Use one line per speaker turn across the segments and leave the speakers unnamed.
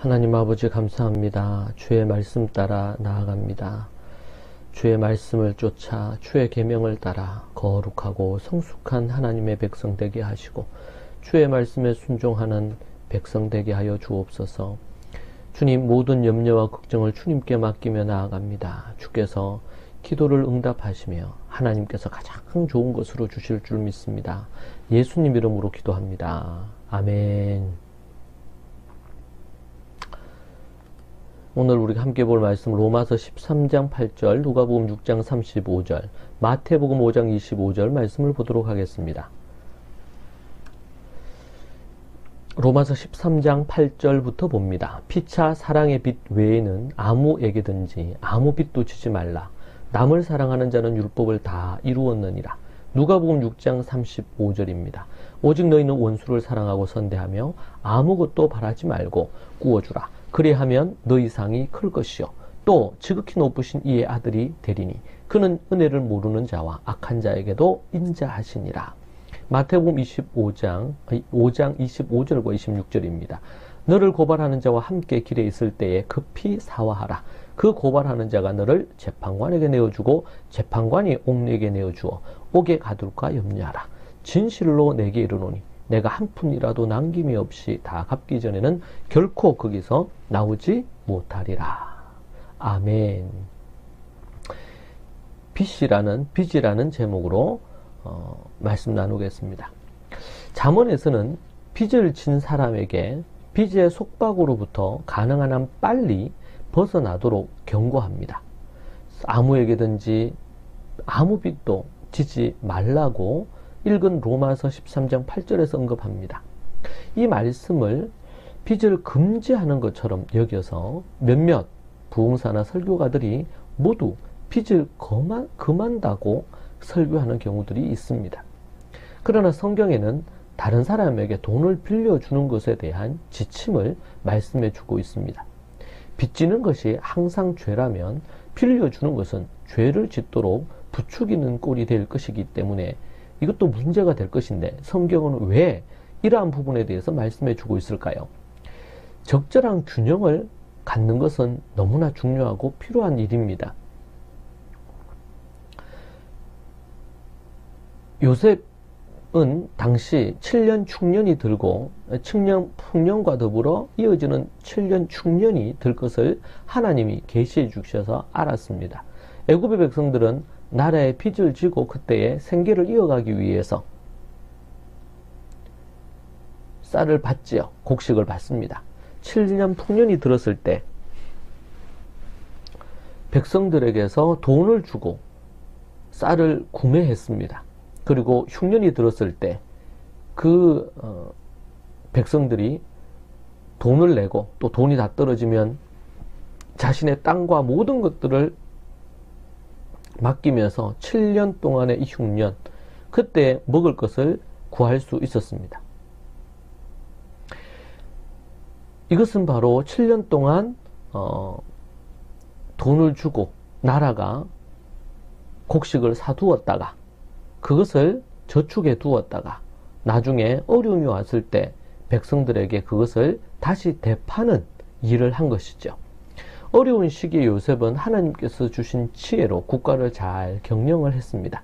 하나님 아버지 감사합니다. 주의 말씀 따라 나아갑니다. 주의 말씀을 쫓아 주의 계명을 따라 거룩하고 성숙한 하나님의 백성 되게 하시고 주의 말씀에 순종하는 백성 되게 하여 주옵소서. 주님, 모든 염려와 걱정을 주님께 맡기며 나아갑니다. 주께서 기도를 응답하시며 하나님께서 가장 좋은 것으로 주실 줄 믿습니다. 예수님 이름으로 기도합니다. 아멘. 오늘 우리가 함께 볼 말씀 로마서 13장 8절, 누가복음 6장 35절, 마태복음 5장 25절 말씀을 보도록 하겠습니다. 로마서 13장 8절부터 봅니다. 피차 사랑의 빛 외에는 아무에게든지 아무 빚도 지지 말라. 남을 사랑하는 자는 율법을 다 이루었느니라. 누가복음 6장 35절입니다. 오직 너희는 원수를 사랑하고 선대하며 아무것도 바라지 말고 구워주라. 그리하면 너희 상이 클 것이요 또 지극히 높으신 이의 아들이 되리니 그는 은혜를 모르는 자와 악한 자에게도 인자하시니라. 마태복음 5장 25절과 26절입니다. 너를 고발하는 자와 함께 길에 있을 때에 급히 사화하라. 그 고발하는 자가 너를 재판관에게 내어주고 재판관이 옥내에게 내어주어 옥에 가둘까 염려하라. 진실로 내게 이르노니 내가 한 푼이라도 남김이 없이 다 갚기 전에는 결코 거기서 나오지 못하리라. 아멘. 빚이라는 제목으로 말씀 나누겠습니다. 잠언에서는 빚을 진 사람에게 빚의 속박으로부터 가능한 한 빨리 벗어나도록 경고합니다. 아무에게든지 아무 빚도 지지 말라고 읽은 로마서 13장 8절에서 언급합니다. 이 말씀을 빚을 금지하는 것처럼 여겨서 몇몇 부흥사나 설교가들이 모두 빚을 금한다고 설교하는 경우들이 있습니다. 그러나 성경에는 다른 사람에게 돈을 빌려주는 것에 대한 지침을 말씀해 주고 있습니다. 빚지는 것이 항상 죄라면 빌려주는 것은 죄를 짓도록 부추기는 꼴이 될 것이기 때문에 이것도 문제가 될 것인데 성경은 왜 이러한 부분에 대해서 말씀해 주고 있을까요? 적절한 균형을 갖는 것은 너무나 중요하고 필요한 일입니다. 요셉은 당시 7년 충년이 들고 풍년과 더불어 이어지는 7년 충년이 들 것을 하나님이 계시해 주셔서 알았습니다. 애굽의 백성들은 나라의 빚을 지고 그때의 생계를 이어가기 위해서 쌀을 받지요. 곡식을 받습니다. 7년 풍년이 들었을 때 백성들에게서 돈을 주고 쌀을 구매했습니다. 그리고 흉년이 들었을 때 그 백성들이 돈을 내고 또 돈이 다 떨어지면 자신의 땅과 모든 것들을 맡기면서 7년 동안의 이 흉년, 그때 먹을 것을 구할 수 있었습니다. 이것은 바로 7년 동안 돈을 주고 나라가 곡식을 사두었다가 그것을 저축해 두었다가 나중에 어려움이 왔을 때 백성들에게 그것을 다시 되파는 일을 한 것이죠. 어려운 시기에 요셉은 하나님께서 주신 지혜로 국가를 잘 경영을 했습니다.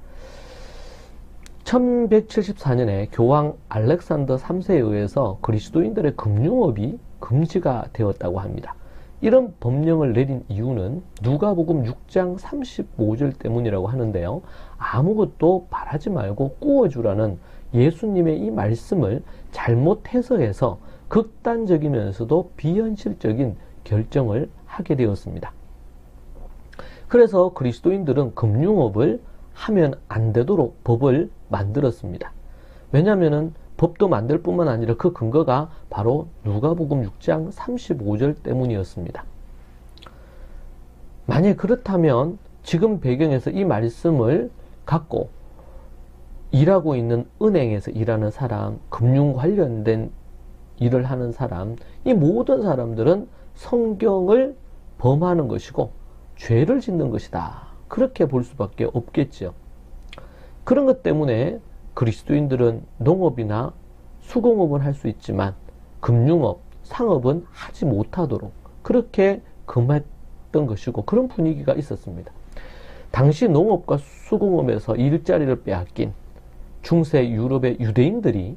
1174년에 교황 알렉산더 3세에 의해서 그리스도인들의 금융업이 금지가 되었다고 합니다. 이런 법령을 내린 이유는 누가복음 6장 35절 때문이라고 하는데요. 아무것도 바라지 말고 구워주라는 예수님의 이 말씀을 잘못 해석해서 극단적이면서도 비현실적인 결정을 하게 되었습니다. 그래서 그리스도인들은 금융업을 하면 안 되도록 법을 만들었습니다. 왜냐하면 법도 만들 뿐만 아니라 그 근거가 바로 누가복음 6장 35절 때문이었습니다. 만약 그렇다면 지금 배경에서 이 말씀을 갖고 일하고 있는 은행에서 일하는 사람, 금융 관련된 일을 하는 사람, 이 모든 사람들은 성경을 범하는 것이고 죄를 짓는 것이다. 그렇게 볼 수밖에 없겠죠. 그런 것 때문에 그리스도인들은 농업이나 수공업을 할 수 있지만 금융업, 상업은 하지 못하도록 그렇게 금했던 것이고 그런 분위기가 있었습니다. 당시 농업과 수공업에서 일자리를 빼앗긴 중세 유럽의 유대인들이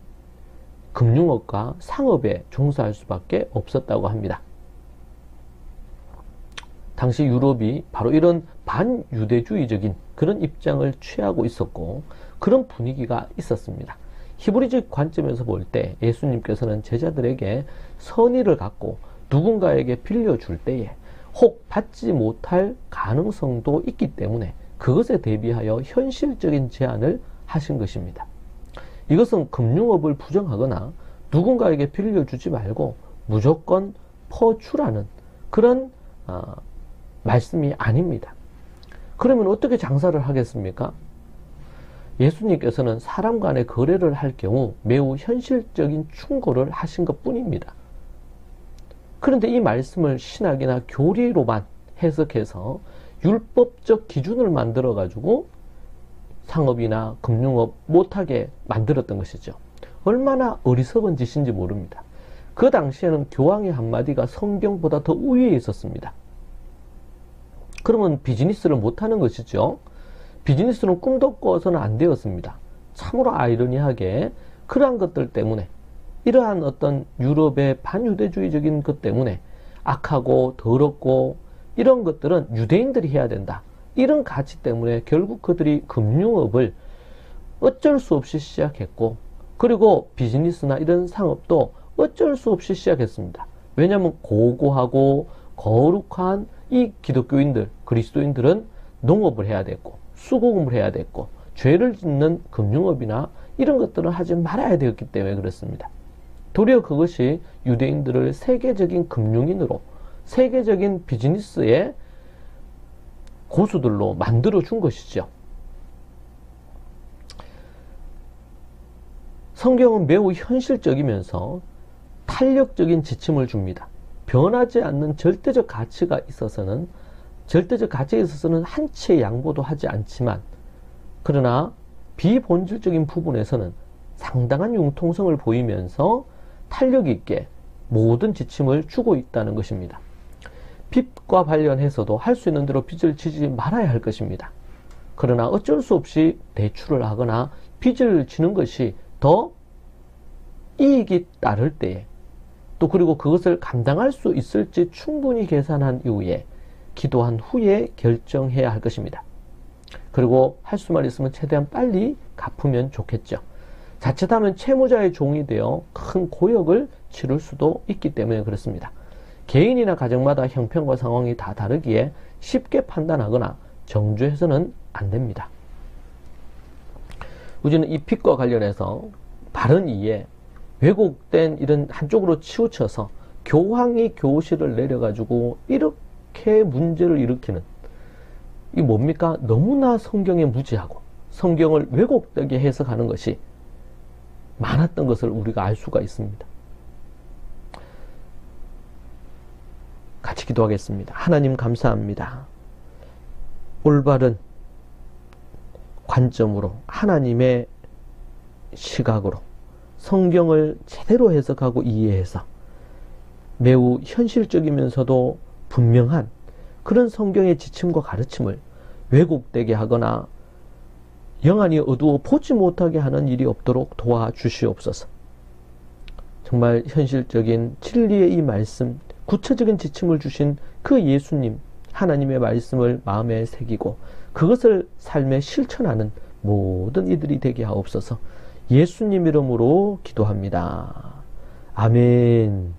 금융업과 상업에 종사할 수밖에 없었다고 합니다. 당시 유럽이 바로 이런 반유대주의적인 그런 입장을 취하고 있었고 그런 분위기가 있었습니다. 히브리적 관점에서 볼 때 예수님께서는 제자들에게 선의를 갖고 누군가에게 빌려줄 때에 혹 받지 못할 가능성도 있기 때문에 그것에 대비하여 현실적인 제안을 하신 것입니다. 이것은 금융업을 부정하거나 누군가에게 빌려주지 말고 무조건 퍼주라는 그런 말씀이 아닙니다. 그러면 어떻게 장사를 하겠습니까? 예수님께서는 사람 간의 거래를 할 경우 매우 현실적인 충고를 하신 것 뿐입니다. 그런데 이 말씀을 신학이나 교리로만 해석해서 율법적 기준을 만들어 가지고 상업이나 금융업 못하게 만들었던 것이죠. 얼마나 어리석은 짓인지 모릅니다. 그 당시에는 교황의 한마디가 성경보다 더 우위에 있었습니다. 그러면 비즈니스를 못하는 것이죠. 비즈니스는 꿈도 꿔서는 안 되었습니다. 참으로 아이러니하게 그러한 것들 때문에 이러한 어떤 유럽의 반유대주의적인 것 때문에 악하고 더럽고 이런 것들은 유대인들이 해야 된다. 이런 가치 때문에 결국 그들이 금융업을 어쩔 수 없이 시작했고 그리고 비즈니스나 이런 상업도 어쩔 수 없이 시작했습니다. 왜냐하면 고고하고 거룩한 이 기독교인들, 그리스도인들은 농업을 해야 됐고 수공업을 해야 됐고 죄를 짓는 금융업이나 이런 것들은 하지 말아야 되었기 때문에 그렇습니다. 도리어 그것이 유대인들을 세계적인 금융인으로 세계적인 비즈니스의 고수들로 만들어준 것이죠. 성경은 매우 현실적이면서 탄력적인 지침을 줍니다. 변하지 않는 절대적 가치에 있어서는 한치의 양보도 하지 않지만 그러나 비본질적인 부분에서는 상당한 융통성을 보이면서 탄력 있게 모든 지침을 주고 있다는 것입니다. 빚과 관련해서도 할 수 있는 대로 빚을 지지 말아야 할 것입니다. 그러나 어쩔 수 없이 대출을 하거나 빚을 지는 것이 더 이익이 따를 때에 또 그리고 그것을 감당할 수 있을지 충분히 계산한 이후에 기도한 후에 결정해야 할 것입니다. 그리고 할 수만 있으면 최대한 빨리 갚으면 좋겠죠. 자칫하면 채무자의 종이 되어 큰 고역을 치를 수도 있기 때문에 그렇습니다. 개인이나 가정마다 형편과 상황이 다 다르기에 쉽게 판단하거나 정죄해서는 안 됩니다. 우리는 이 빚과 관련해서 바른 이해, 왜곡된 이런 한쪽으로 치우쳐서 교황이 교시를 내려가지고 이렇게 문제를 일으키는 이 뭡니까? 너무나 성경에 무지하고 성경을 왜곡되게 해석하는 것이 많았던 것을 우리가 알 수가 있습니다. 같이 기도하겠습니다. 하나님 감사합니다. 올바른 관점으로 하나님의 시각으로 성경을 제대로 해석하고 이해해서 매우 현실적이면서도 분명한 그런 성경의 지침과 가르침을 왜곡되게 하거나 영안이 어두워 보지 못하게 하는 일이 없도록 도와주시옵소서. 정말 현실적인 진리의 이 말씀, 구체적인 지침을 주신 그 예수님, 하나님의 말씀을 마음에 새기고 그것을 삶에 실천하는 모든 이들이 되게 하옵소서. 예수님 이름으로 기도합니다. 아멘.